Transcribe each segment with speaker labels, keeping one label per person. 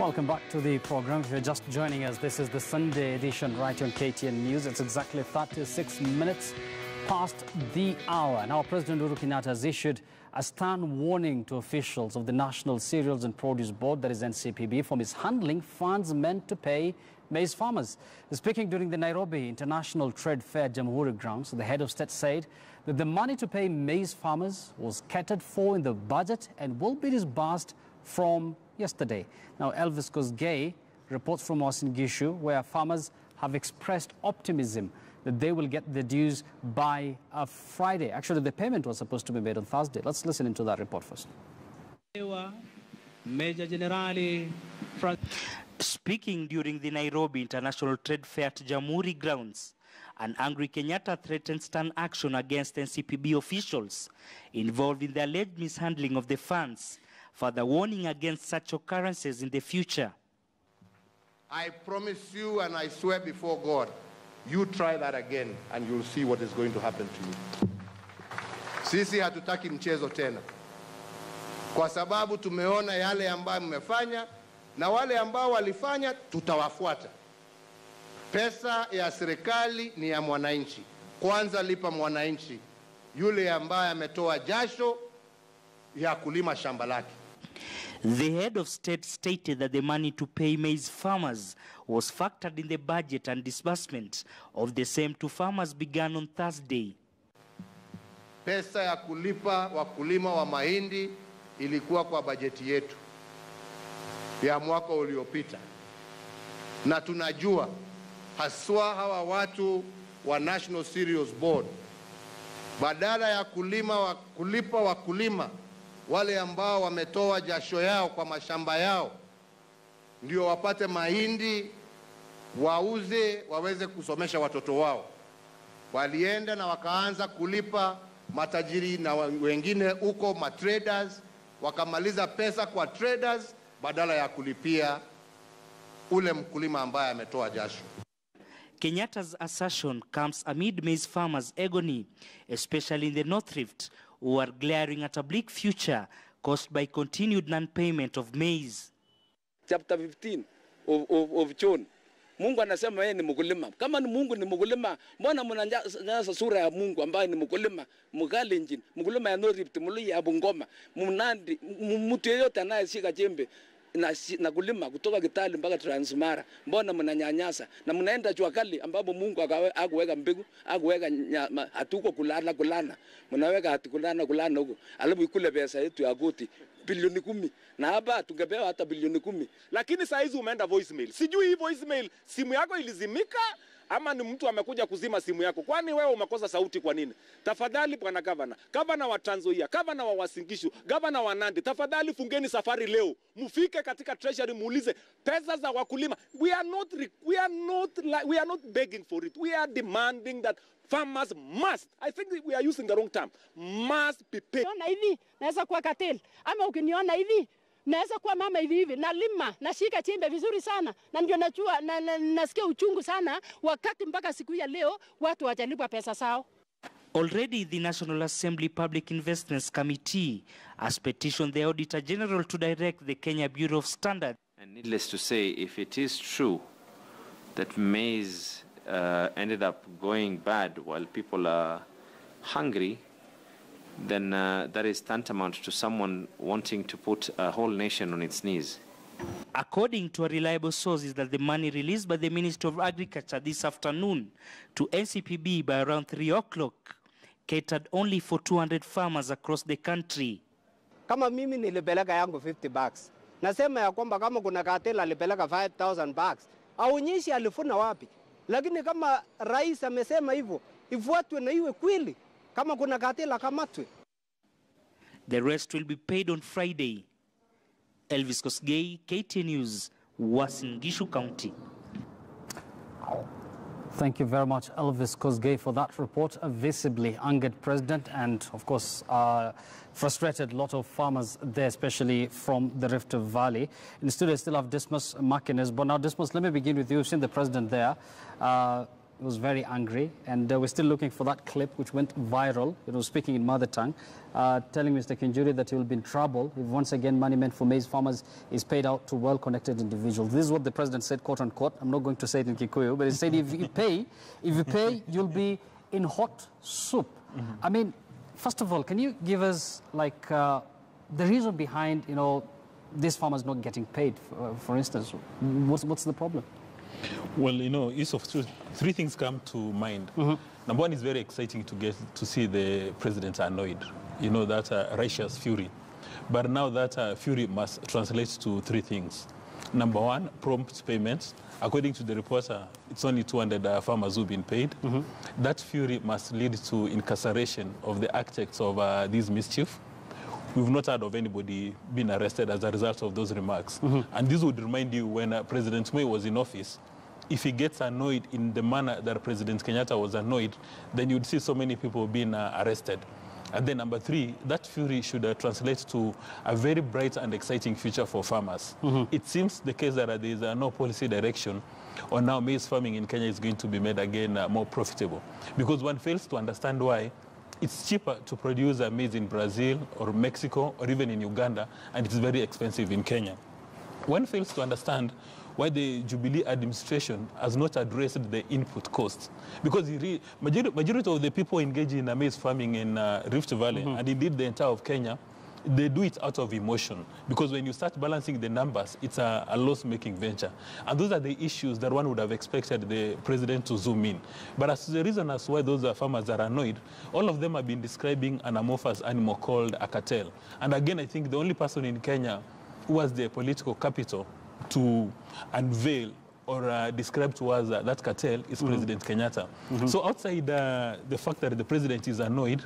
Speaker 1: Welcome back to the program. If you're just joining us, this is the Sunday edition right on KTN News. It's exactly 36 minutes past the hour. Now, President Uhuru Kenyatta has issued a stern warning to officials of the National Cereals and Produce Board, that is NCPB, for mishandling funds meant to pay maize farmers. Speaking during the Nairobi International Trade Fair Jamhuri grounds, the head of state said that the money to pay maize farmers was catered for in the budget and will be disbursed from yesterday. Now, Elvis Kosgei reports from Uasin Gishu, where farmers have expressed optimism that they will get the dues by Friday. Actually, the payment was supposed to be made on Thursday. Let's listen into that report first.
Speaker 2: Major General.
Speaker 3: Speaking during the Nairobi International Trade Fair at Jamhuri grounds, an angry Kenyatta threatened stern action against NCPB officials involved in the alleged mishandling of the funds, further warning against such occurrences in the future.
Speaker 4: I promise you and I swear before God, you try that again and you'll see what is going to happen to you. Sisi hatutaki mchezo tena, kwa sababu tumeona yale ambayo mmefanya na wale ambao walifanya tutawafuata. Pesa ya serikali ni ya mwananchi. Kwanza lipa mwananchi yule ambaye ametoa jasho ya kulima shamba lake.
Speaker 3: The head of state stated that the money to pay maize farmers was factored in the budget, and disbursement of the same to farmers began on Thursday.
Speaker 4: Pesa ya kulipa wakulima wa mahindi ilikuwa kwa bajeti yetu ya mwaka uliopita. Na tunajua haswa hawa watu wa National Cereals Board, badala ya kulipa wakulima wale ambao wametoa jasho yao kwa mashamba yao ndio wapate mahindi wauze waweze kusomesha watoto wao, walienda na wakaanza kulipa matajiri na wengine huko matraders, wakamaliza pesa kwa traders badala ya kulipia ule mkulima ambaye ametoa jasho.
Speaker 3: Kenyatta's assertion comes amid maize farmers' agony, especially in the North Rift, who are glaring at a bleak future caused by continued non-payment of maize.
Speaker 5: Chapter 15 of John. Mungu anasema yeye ni mkulima. Kama ni Mungu ni mkulima, mbona mnanyasa sura ya Mungu ambaye ni mkulima, Mkalenjin, mkulima ya North Rift, mluya ya Bungoma, Mnandi, mtu yeyote anayeshika jembe na kulima kutoka Kitale mpaka Transmara, mbona mnanyanyasa na mnaenda jua kali ambapo Mungu akuweka mbegu, akuweka hatuko kulana, mnaweka hatukulana huko, alafu ikule pesa yetu ya koti bilioni 10, na hapa tungepewa hata bilioni 10.
Speaker 6: Lakini saa hizi umeenda voicemail. Sijui hii voicemail simu yako ilizimika ama ni mtu amekuja kuzima simu yako. Kwani wewe umekosa sauti kwa nini? Tafadhali bwana gavana wa Trans Nzoia, gavana wa Uasin Gishu, gavana wa Nandi, tafadhali fungeni safari leo. Mufike katika treasury muulize pesa za wakulima. We are not begging for it. We are demanding that farmers must, I think we are using the wrong term, must be paid.
Speaker 7: Niona hivi naweza kuwa cartel, ama ukiniona hivi naweza kuwa mama hivi nalima, nashika chembe vizuri sana, na ndio najua nasikia uchungu sana wakati mpaka siku ya leo watu hawajalipwa pesa zao.
Speaker 3: Already the National Assembly Public Investments Committee has petitioned the Auditor General to direct the Kenya Bureau of Standards.
Speaker 8: And needless to say, if it is true that maize ended up going bad while people are hungry, then that is tantamount to someone wanting to put a whole nation on its knees.
Speaker 3: According to a reliable source, is that the money released by the Minister of Agriculture this afternoon to NCPB by around 3 o'clock catered only for 200 farmers across the country.
Speaker 9: Kama mimi nilipeleka yangu 50 bags. Nasema ya kwamba kama kuna cartel alipeleka 5,000 bags. Aonyeshi alifuna wapi. Lakini kama rais amesema hivyo, ifuatwe na iwe kweli. Kama kuna cartel akamatwe.
Speaker 3: The rest will be paid on Friday. Elvis Kosgei, KTN News, Uasin Gishu County.
Speaker 1: Thank you very much, Elvis Kosgei, for that report. A visibly angered president and, of course, frustrated a lot of farmers there, especially from the Rift Valley. In the studio, I still have Dismas Makines. But now, Dismas, let me begin with you. You've seen the president there. He was very angry, and we're still looking for that clip which went viral. It was speaking in mother tongue, telling Mr. Kinjuri that he will be in trouble if once again money meant for maize farmers is paid out to well-connected individuals. This is what the president said, quote unquote. I'm not going to say it in Kikuyu, but he said if you pay, you'll be in hot soup. I mean, first of all, can you give us like the reason behind, you know, these farmers not getting paid, for instance? What's the problem?
Speaker 2: Well, you know, three things come to mind. Number one, is very exciting to see the president annoyed. You know, that righteous fury. But now that fury must translate to three things. Number one, prompt payments. According to the reporter, it's only 200 farmers who've been paid. That fury must lead to incarceration of the architects of this mischief. We've not heard of anybody being arrested as a result of those remarks. And this would remind you when President Moi was in office, if he gets annoyed in the manner that President Kenyatta was annoyed, then you'd see so many people being arrested. And then number three, that fury should translate to a very bright and exciting future for farmers. It seems the case that there is no policy direction on how maize farming in Kenya is going to be made again more profitable. Because one fails to understand why it's cheaper to produce maize in Brazil or Mexico or even in Uganda, and it's very expensive in Kenya. One fails to understand why the Jubilee administration has not addressed the input costs. Because majority of the people engaged in maize farming in Rift Valley, and indeed the entire of Kenya, they do it out of emotion. Because when you start balancing the numbers, it's a loss-making venture. And those are the issues that one would have expected the president to zoom in. But as the reason as why those farmers are annoyed, all of them have been describing an amorphous animal called a cartel. And again, I think the only person in Kenya who has the political capital to unveil or describe to us that cartel is President Kenyatta. So outside the fact that the president is annoyed,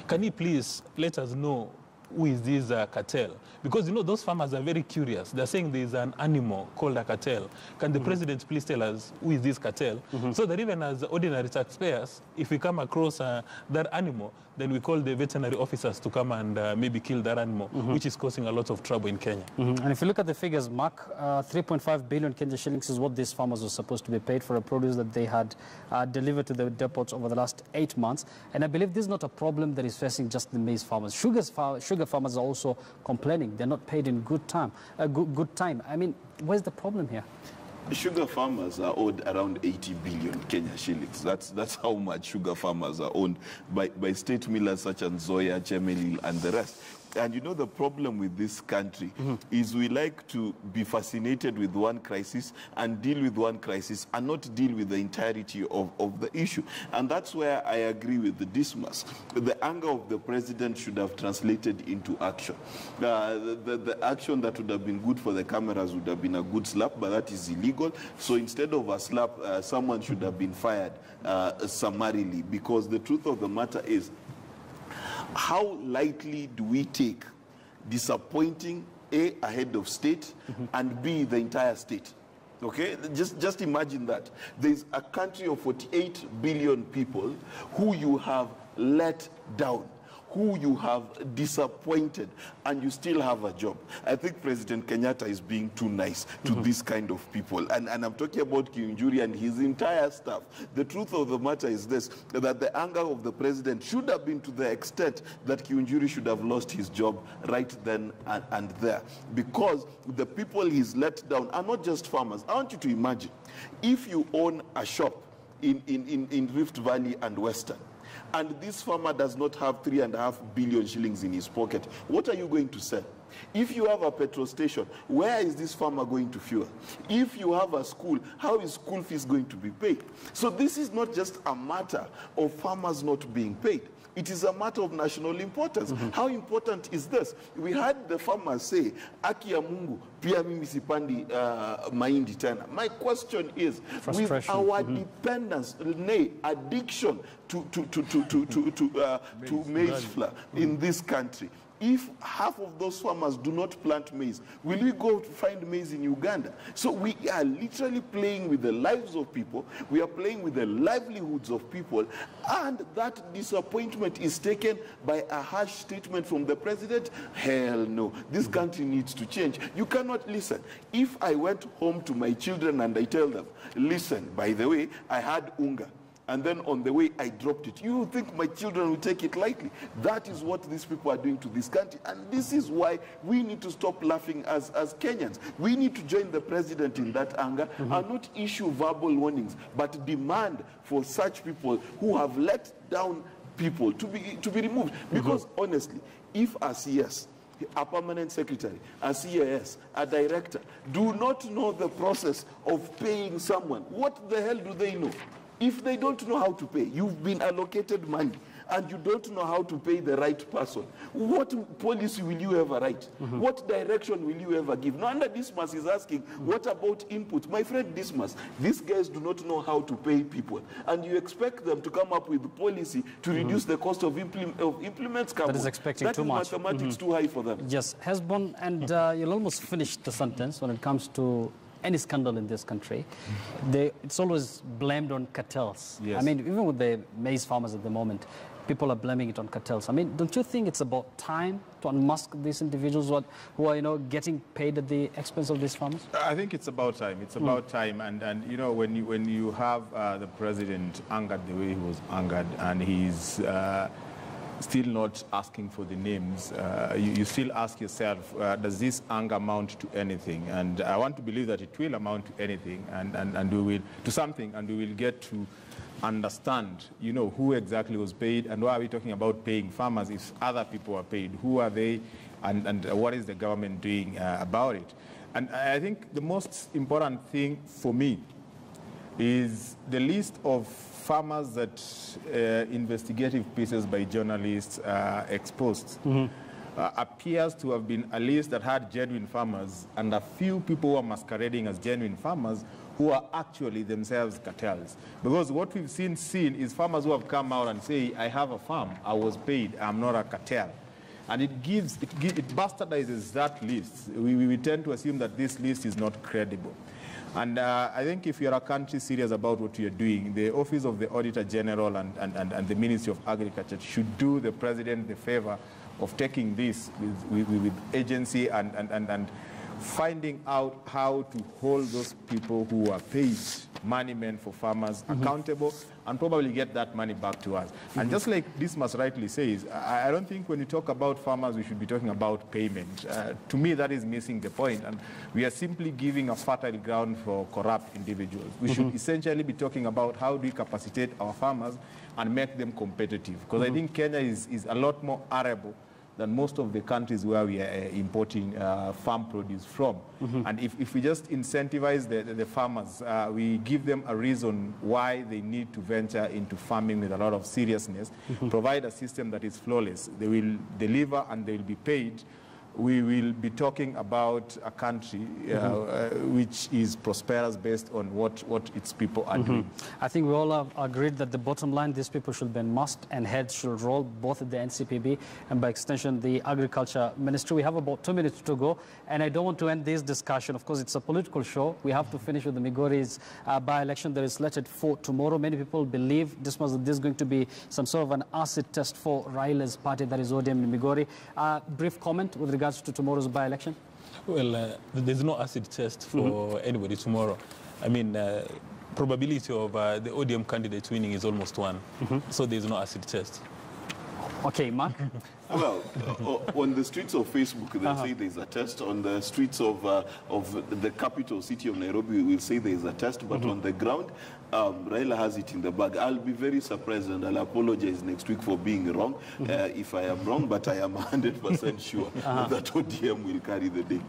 Speaker 2: can he please let us know who is this cartel? Because, you know, those farmers are very curious. They're saying there's an animal called a cartel. Can the president please tell us who is this cartel? So that even as ordinary taxpayers, if we come across that animal, then we call the veterinary officers to come and maybe kill that animal, which is causing a lot of trouble in Kenya.
Speaker 1: And if you look at the figures, Mark, 3.5 billion Kenya shillings is what these farmers were supposed to be paid for a produce that they had delivered to the depots over the last 8 months. And I believe this is not a problem that is facing just the maize farmers. Sugar farmers are also complaining. They're not paid in good time. I mean, where's the problem here?
Speaker 10: Sugar farmers are owed around 80 billion Kenya shillings. That's how much sugar farmers are owned by state millers such as Zoya, Chemelil, and the rest. And you know, the problem with this country is we like to be fascinated with one crisis and deal with one crisis and not deal with the entirety of the issue. And that's where I agree with the Dismas. The anger of the president should have translated into action. The action that would have been good for the cameras would have been a good slap, but that is illegal. So instead of a slap, someone should have been fired summarily, because the truth of the matter is, how lightly do we take disappointing A, a head of state, and B, the entire state? Okay, just imagine that. There's a country of 48 billion people who you have let down, who you have disappointed, and you still have a job. I think President Kenyatta is being too nice to this kind of people. And I'm talking about Kinjuri and his entire staff. The truth of the matter is this, that the anger of the president should have been to the extent that Kinjuri should have lost his job right then and there. Because the people he's let down are not just farmers. I want you to imagine, if you own a shop in Rift Valley and Western, and this farmer does not have 3.5 billion shillings in his pocket, what are you going to sell? If you have a petrol station, where is this farmer going to fuel? If you have a school, how is school fees going to be paid? So this is not just a matter of farmers not being paid. It is a matter of national importance. How important is this? We had the farmers say, "Aki ya Mungu, pia mimi sipandi mahindi tena." My question is, with our dependence, addiction to maize flour in this country, if half of those farmers do not plant maize, will we go to find maize in Uganda? So we are literally playing with the lives of people. We are playing with the livelihoods of people. And that disappointment is taken by a harsh statement from the president. Hell no. This country needs to change. You cannot listen. If I went home to my children and I tell them, listen, by the way, I had unga. and then on the way I dropped it. You think my children will take it lightly? That is what these people are doing to this country, and this is why we need to stop laughing as Kenyans. We need to join the president in that anger and not issue verbal warnings, but demand for such people who have let down people to be removed. Because honestly, if a CS, a permanent secretary, a CAS, a director, do not know the process of paying someone, what the hell do they know? If they don't know how to pay, you've been allocated money, and you don't know how to pay the right person, what policy will you ever write? What direction will you ever give? Now, under Dismas is asking, what about input? My friend Dismas, these guys do not know how to pay people, and you expect them to come up with a policy to reduce the cost of implements.
Speaker 1: That is expecting too much.
Speaker 10: Mathematics too high for them.
Speaker 1: Yes, Hesbon, and you'll almost finish the sentence when it comes to any scandal in this country. It's always blamed on cartels.
Speaker 11: Yes.
Speaker 1: I mean, even with the maize farmers at the moment, people are blaming it on cartels. I mean, don't you think it's about time to unmask these individuals who are, getting paid at the expense of these farmers?
Speaker 11: I think it's about time. It's about time. And when you have the president angered the way he was angered, and he's still not asking for the names, you still ask yourself, does this anger amount to anything? And I want to believe that it will amount to anything, and we will to something, and we will get to understand, who exactly was paid, and why are we talking about paying farmers if other people are paid? Who are they, and what is the government doing about it? And I think the most important thing for me is the list of farmers that investigative pieces by journalists exposed appears to have been a list that had genuine farmers, and a few people who are masquerading as genuine farmers who are actually themselves cartels. Because what we've seen is farmers who have come out and say, I have a farm, I was paid, I'm not a cartel. And it bastardizes that list. We tend to assume that this list is not credible. And I think if you're a country serious about what you're doing, the Office of the Auditor General and the Ministry of Agriculture should do the president the favor of taking this with agency and finding out how to hold those people who are paid money meant for farmers accountable, and probably get that money back to us. And just like Dismas rightly says, I don't think when you talk about farmers, we should be talking about payment. To me, that is missing the point, and we are simply giving a fertile ground for corrupt individuals. We should essentially be talking about how do we capacitate our farmers and make them competitive, because I think Kenya is a lot more arable than most of the countries where we are importing farm produce from. And if we just incentivize the farmers, we give them a reason why they need to venture into farming with a lot of seriousness, provide a system that is flawless, they will deliver and they will be paid, we will be talking about a country which is prosperous based on what its people are doing.
Speaker 1: I think we all have agreed that the bottom line, these people should be must and heads should roll, both at the NCPB and by extension the Agriculture Ministry. We have about 2 minutes to go, and I don't want to end this discussion. Of course, it's a political show. We have to finish with the Migori's by-election that is slated for tomorrow. Many people believe this is going to be some sort of an acid test for Raila's party, that is ODM in Migori. Brief comment with regards to tomorrow's by-election?
Speaker 2: Well, there's no acid test for anybody tomorrow. I mean, probability of the ODM candidate winning is almost 1. So there's no acid test.
Speaker 1: Okay, Mark?
Speaker 10: Well, on the streets of Facebook, they'll say there's a test. On the streets of the capital city of Nairobi, we'll say there's a test. But on the ground, Raila has it in the bag. I'll be very surprised, and I'll apologize next week for being wrong if I am wrong, but I am 100% sure that ODM will carry the day.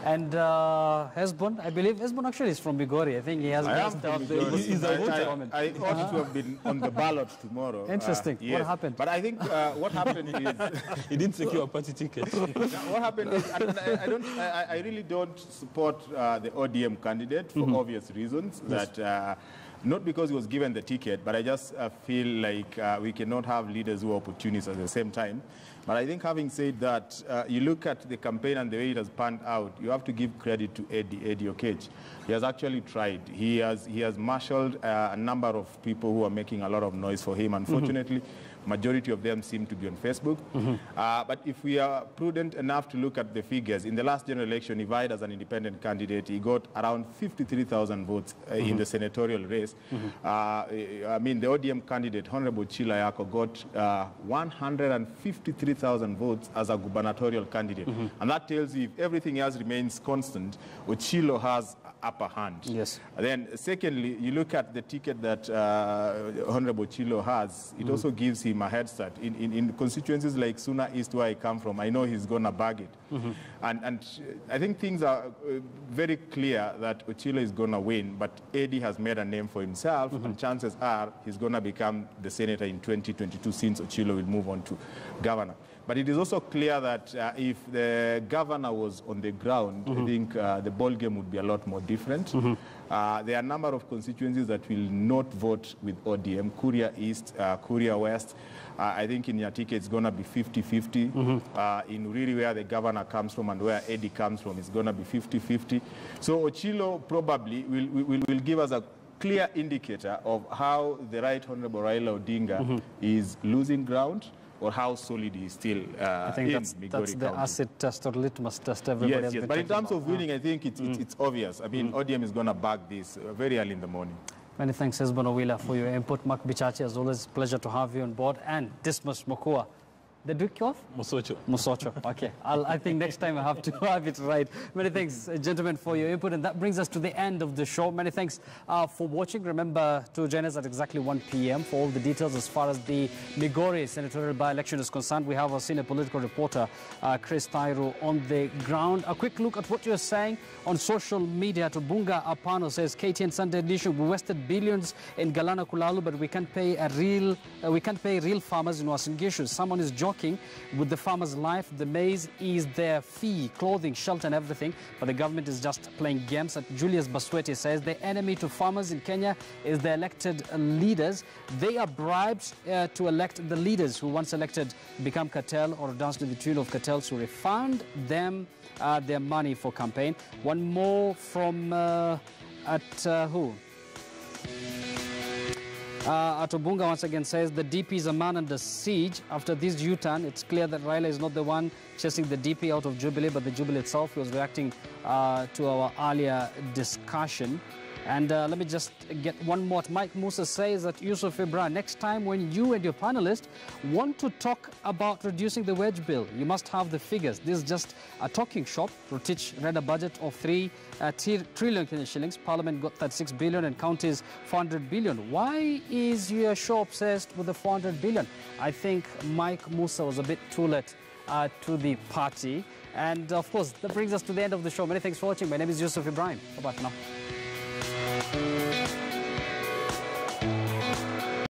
Speaker 1: And Hesbon, I believe Hesbon actually is from Migori. I think he has based out the...
Speaker 11: He's a voter. I ought to have been on the ballot tomorrow.
Speaker 1: Interesting.
Speaker 11: Yes.
Speaker 1: What happened?
Speaker 11: But I think what happened is...
Speaker 2: He didn't secure a party ticket.
Speaker 11: What happened is, I really don't support the ODM candidate for obvious reasons. That not because he was given the ticket, but I just feel like we cannot have leaders who are opportunists at the same time. But I think having said that, you look at the campaign and the way it has panned out, you have to give credit to Eddie Oketch. He has actually tried. He has marshaled a number of people who are making a lot of noise for him. Unfortunately, Majority of them seem to be on Facebook. But if we are prudent enough to look at the figures, in the last general election, he vied as an independent candidate. He got around 53,000 votes in the senatorial race. I mean, the ODM candidate, Honorable Chila Yako, got 153,000 votes as a gubernatorial candidate. And that tells you if everything else remains constant, Ochilo has upper hand.
Speaker 1: Yes.
Speaker 11: Then secondly, you look at the ticket that Honorable Chilo has, it also gives him a head start. In constituencies like Suna East, where I come from, I know he's going to bag it. And I think things are very clear that Ochilo is going to win, but Eddie has made a name for himself, and chances are he's going to become the senator in 2022 since Ochilo will move on to governor. But it is also clear that if the governor was on the ground, I think the ball game would be a lot more different. There are a number of constituencies that will not vote with ODM, Kuria East, Kuria West. I think in Nyatike it's going to be 50-50. In Uriri, where the governor comes from and where Eddie comes from, it's going to be 50-50. So Ochilo probably will give us a clear indicator of how the Right Honorable Raila Odinga is losing ground, or how solid he is still
Speaker 1: I think that's the acid test or litmus test everybody has been
Speaker 11: but in terms
Speaker 1: about.
Speaker 11: of winning, I think it's obvious. I mean, ODM is going to back this very early in the morning.
Speaker 1: Many thanks, Hezbollah Wheeler, for your input. Mark Bichachi, as always, pleasure to have you on board. And Dismas Mokua, the Duke of?
Speaker 2: Musocho.
Speaker 1: Musocho. Okay. I think next time I have to have it right. Many thanks, gentlemen, for your input. And that brings us to the end of the show. Many thanks for watching. Remember to join us at exactly 1 p.m. for all the details as far as the Migori senatorial by-election is concerned. We have our senior political reporter, Chris Tairu, on the ground. A quick look at what you're saying on social media. Tobunga Apano says, KTN Sunday edition, we wasted billions in Galana Kulalu, but we can't pay real farmers in Uasin Gishu. Someone is joking with the farmers' life. The maize is their fee, clothing, shelter and everything, but the government is just playing games. Julius Basweti says the enemy to farmers in Kenya is the elected leaders. They are bribed to elect the leaders who once elected become cartel or dance to the tune of cartels who refund them their money for campaign. One more from who? Atobunga once again says the DP is a man under siege. After this U-turn, it's clear that Raila is not the one chasing the DP out of Jubilee, but the Jubilee itself. He was reacting to our earlier discussion. And let me just get one more. Mike Musa says that Yusuf Ibrahim, next time when you and your panelists want to talk about reducing the wage bill, you must have the figures. This is just a talking shop. Rotich read a budget of 3 trillion Kenyan shillings. Parliament got 36 billion and counties 400 billion. Why is your show obsessed with the 400 billion? I think Mike Musa was a bit too late to the party. And of course, that brings us to the end of the show. Many thanks for watching. My name is Yusuf Ibrahim. Bye-bye for now.